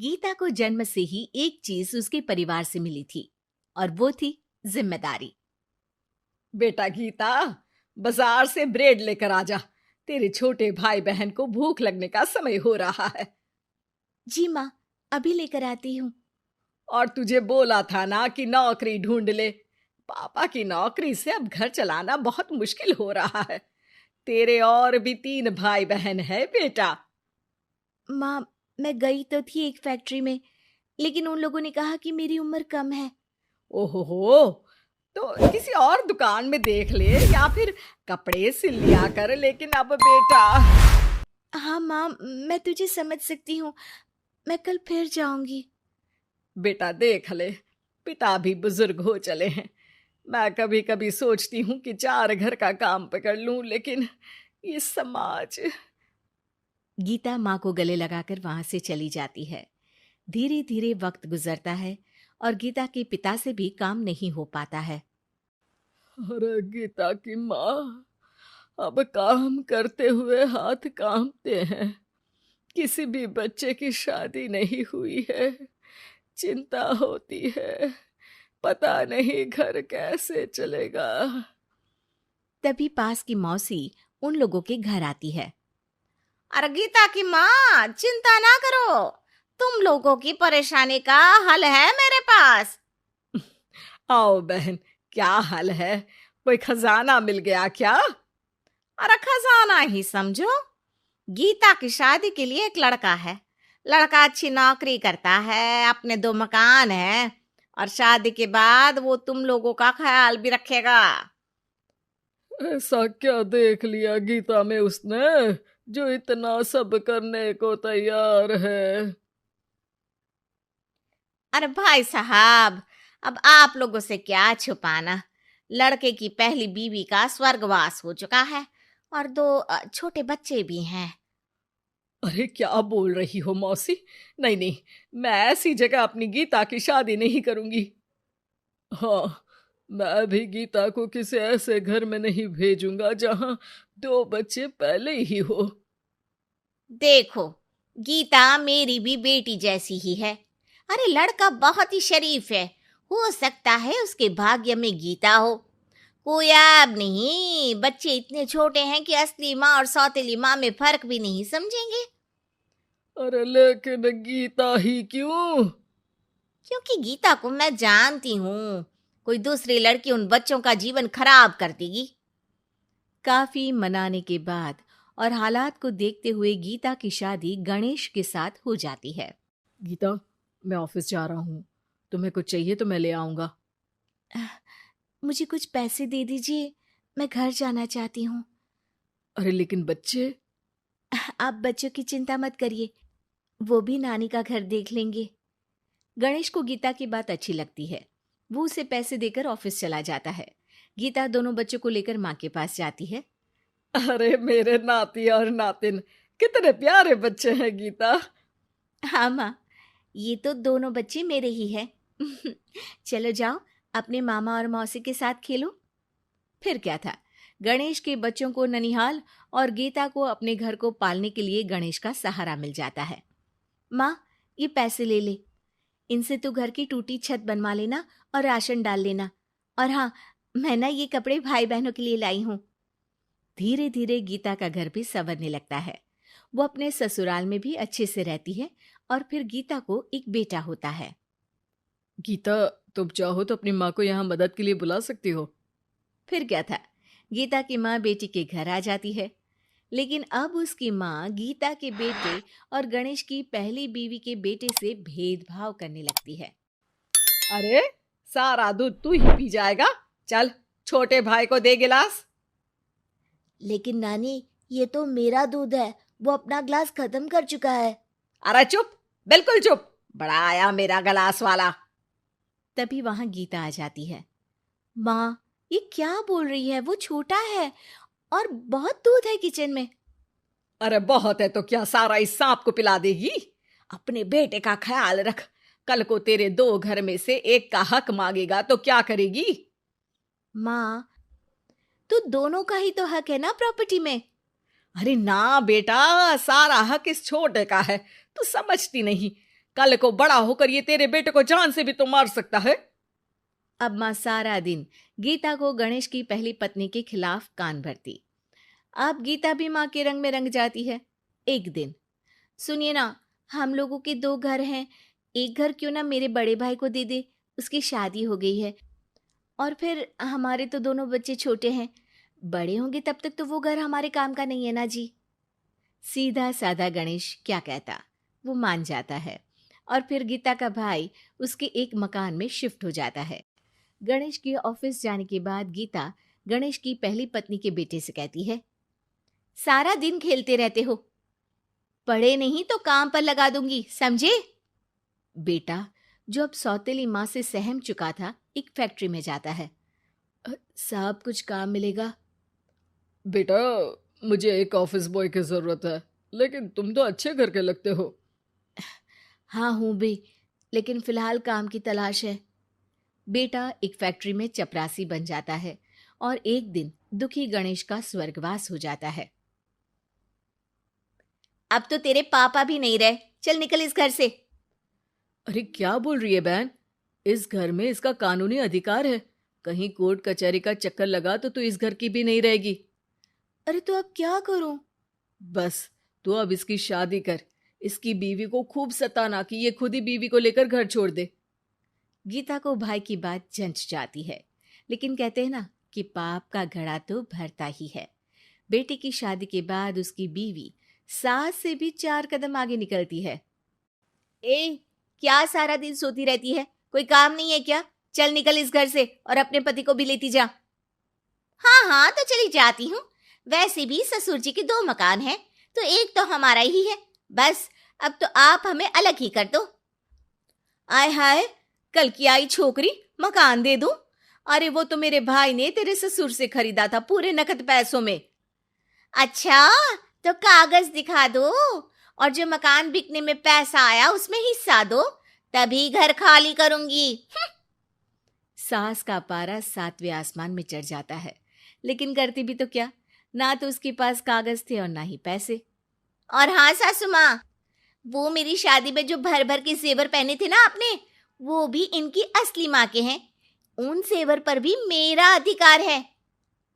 गीता को जन्म से ही एक चीज उसके परिवार से मिली थी और वो थी जिम्मेदारी। बेटा गीता, बाजार से ब्रेड लेकर आ जा। तेरे छोटे भाई बहन को भूख लगने का समय हो रहा है। जी माँ, अभी लेकर आती हूँ। और तुझे बोला था ना कि नौकरी ढूंढ ले। पापा की नौकरी से अब घर चलाना बहुत मुश्किल हो रहा है। तेरे और भी 3 भाई बहन है बेटा। माँ, मैं गई तो थी एक फैक्ट्री में, लेकिन उन लोगों ने कहा कि मेरी उम्र कम है। ओहो, तो किसी और दुकान में देख ले या फिर कपड़े सिल लिया कर। लेकिन अब बेटा। हाँ माँ, मैं तुझे समझ सकती हूँ। मैं कल फिर जाऊंगी। बेटा देख ले, पिता भी बुजुर्ग हो चले हैं। मैं कभी कभी सोचती हूँ कि 4 घर का काम पकड़ लूं, लेकिन ये समाज। गीता माँ को गले लगाकर वहां से चली जाती है। धीरे धीरे वक्त गुजरता है और गीता के पिता से भी काम नहीं हो पाता है। अरे गीता की माँ, अब काम करते हुए हाथ कांपते हैं। किसी भी बच्चे की शादी नहीं हुई है। चिंता होती है, पता नहीं घर कैसे चलेगा। तभी पास की मौसी उन लोगों के घर आती है। अरे गीता की माँ, चिंता ना करो, तुम लोगों की परेशानी का हल है मेरे पास। आओ बहन, क्या हाल है? कोई खजाना मिल गया क्या? अरे खजाना ही समझो। गीता की शादी के लिए एक लड़का है। लड़का अच्छी नौकरी करता है, अपने 2 मकान है और शादी के बाद वो तुम लोगों का ख्याल भी रखेगा। ऐसा क्या देख लिया गीता में उसने जो इतना सब करने को तैयार है? अरे भाई साहब, अब आप लोगों से क्या छुपाना। लड़के की पहली बीवी का स्वर्गवास हो चुका है और 2 छोटे बच्चे भी हैं। अरे क्या बोल रही हो मौसी? नहीं नहीं, मैं ऐसी जगह अपनी गीता की शादी नहीं करूंगी। हाँ, मैं भी गीता को किसी ऐसे घर में नहीं भेजूंगा जहां 2 बच्चे पहले ही हो। देखो, गीता मेरी भी बेटी जैसी ही है। अरे लड़का बहुत ही शरीफ है, हो सकता है उसके भाग्य में गीता हो। कोई ऐब नहीं, बच्चे इतने छोटे हैं कि असली माँ और सौतेली माँ में फर्क भी नहीं समझेंगे। अरे लेकिन गीता ही क्यों? क्योंकि गीता को मैं जानती हूँ, कोई दूसरी लड़की उन बच्चों का जीवन खराब कर देगी। काफी मनाने के बाद और हालात को देखते हुए गीता की शादी गणेश के साथ हो जाती है। गीता, मैं ऑफिस जा रहा हूँ। तुम्हें कुछ चाहिए तो मैं ले आऊंगा। मुझे कुछ पैसे दे दीजिए, मैं घर जाना चाहती हूँ। अरे लेकिन बच्चे। आप बच्चों की चिंता मत करिए, वो भी नानी का घर देख लेंगे। गणेश को गीता की बात अच्छी लगती है। वो उसे पैसे देकर ऑफिस चला जाता है। गीता दोनों बच्चों को लेकर माँ के पास जाती है। अरे मेरे नाती और नातिन, कितने प्यारे बच्चे हैं गीता। हाँ माँ, ये तो दोनों बच्चे मेरे ही हैं। चलो जाओ, अपने मामा और मौसी के साथ खेलो। फिर क्या था, गणेश के बच्चों को ननिहाल और गीता को अपने घर को पालने के लिए गणेश का सहारा मिल जाता है। माँ, ये पैसे ले ले, इनसे तू घर की टूटी छत बनवा लेना और राशन डाल लेना। और हाँ, मैं ना ये कपड़े भाई बहनों के लिए लाई हूँ। धीरे धीरे गीता का घर भी संवरने लगता है। वो अपने ससुराल में भी अच्छे से रहती है और फिर गीता को एक बेटा होता है। गीता, तुम चाहो तो अपनी माँ को यहाँ मदद के लिए बुला सकती हो। फिर क्या था, गीता की माँ बेटी के घर आ जाती है। लेकिन अब उसकी माँ गीता के बेटे और गणेश की पहली बीवी के बेटे से भेदभाव करने लगती है। अरे, सारा दूध तू ही पी जाएगा। चल, छोटे भाई को दे गिलास। लेकिन नानी, ये तो मेरा दूध है, वो अपना ग्लास खत्म कर चुका है। अरे चुप, बिल्कुल चुप। बड़ा आया मेरा गिलास वाला। तभी वहां गीता आ जाती है। माँ, ये क्या बोल रही है, वो छोटा है और बहुत दूध है किचन में। अरे बहुत है तो क्या सारा इस सांप को पिला देगी? अपने बेटे का ख्याल रख। कल को तेरे 2 घर में से एक का हक मांगेगा तो क्या करेगी? माँ, तो दोनों का ही तो हक है ना प्रॉपर्टी में। अरे ना बेटा, सारा हक इस छोटे का है। तू समझती नहीं। कल को बड़ा होकर ये तेरे बेटे को जान से भी तो मार सकता है। अब माँ सारा दिन गीता को गणेश की पहली पत्नी के खिलाफ कान भरती। अब गीता भी माँ के रंग में रंग जाती है। एक दिन, सुनिए ना, हम लोगों के 2 घर हैं, एक घर क्यों ना मेरे बड़े भाई को दे दे, उसकी शादी हो गई है। और फिर हमारे तो दोनों बच्चे छोटे हैं, बड़े होंगे तब तक तो वो घर हमारे काम का नहीं है ना जी। सीधा साधा गणेश क्या कहता, वो मान जाता है और फिर गीता का भाई उसके एक मकान में शिफ्ट हो जाता है। गणेश के ऑफिस जाने के बाद गीता गणेश की पहली पत्नी के बेटे से कहती है, सारा दिन खेलते रहते हो, पढ़े नहीं तो काम पर लगा दूंगी, समझे? बेटा, जो अब सौतेली माँ से सहम चुका था, एक फैक्ट्री में जाता है। साहब, कुछ काम मिलेगा? बेटा, मुझे एक ऑफिस बॉय की जरूरत है, लेकिन तुम तो अच्छे घर के लगते हो। हाँ हूँ भी, लेकिन फिलहाल काम की तलाश है। बेटा एक फैक्ट्री में चपरासी बन जाता है और एक दिन दुखी गणेश का स्वर्गवास हो जाता है। अब तो तेरे पापा भी नहीं रहे, चल निकल इस घर से। अरे क्या बोल रही है बहन, इस घर में इसका कानूनी अधिकार है, कहीं कोर्ट कचहरी का चक्कर लगा तो तू इस घर की भी नहीं रहेगी। अरे तो अब क्या करूं? बस तू अब इसकी शादी कर, इसकी बीवी को खूब सताना कि ये खुद ही बीवी को लेकर घर छोड़ दे। गीता को भाई की बात जंच जाती है, लेकिन कहते हैं ना कि पाप का घड़ा तो भरता ही है। बेटे की शादी के बाद उसकी बीवी सास से भी 4 कदम आगे निकलती है। ए, क्या सारा दिन सोती रहती है, कोई काम नहीं है क्या? चल निकल इस घर से और अपने पति को भी लेती जा। हाँ हाँ तो चली जाती हूँ, वैसे भी ससुर जी के 2 मकान हैं, तो एक तो हमारा ही है, बस अब तो आप हमें अलग ही कर दो। आय हाय, कल की आई छोकरी, मकान दे दूं? अरे वो तो मेरे भाई ने तेरे ससुर से खरीदा था पूरे नकद पैसों में। अच्छा, तो कागज दिखा दो और जो मकान बिकने में पैसा आया उसमें हिस्सा दो, तभी घर खाली करूंगी। सास का पारा 7वें आसमान में चढ़ जाता है, लेकिन करती भी तो क्या, ना तो उसके पास कागज थे और ना ही पैसे। और हाँ सासू माँ, वो मेरी शादी में जो भर भर के जेवर पहने थे ना आपने, वो भी इनकी असली माँ के हैं, उन जेवर पर भी मेरा अधिकार है।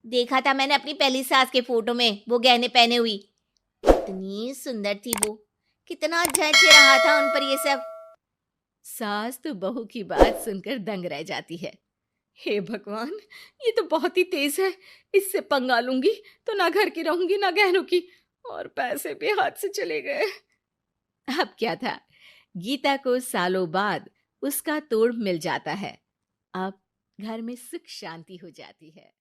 देखा था मैंने अपनी पहली सास के फोटो में वो गहने पहने हुई, इतनी सुंदर थी वो, कितना जच रहा था उन पर ये सब। सास तो बहू की बात सुनकर दंग रह जाती है। हे भगवान, ये तो बहुत ही तेज है, इससे पंगा लूंगी तो ना घर की रहूंगी ना गहनों की, और पैसे भी हाथ से चले गए। अब क्या था, गीता को सालों बाद उसका तोड़ मिल जाता है। अब घर में सुख शांति हो जाती है।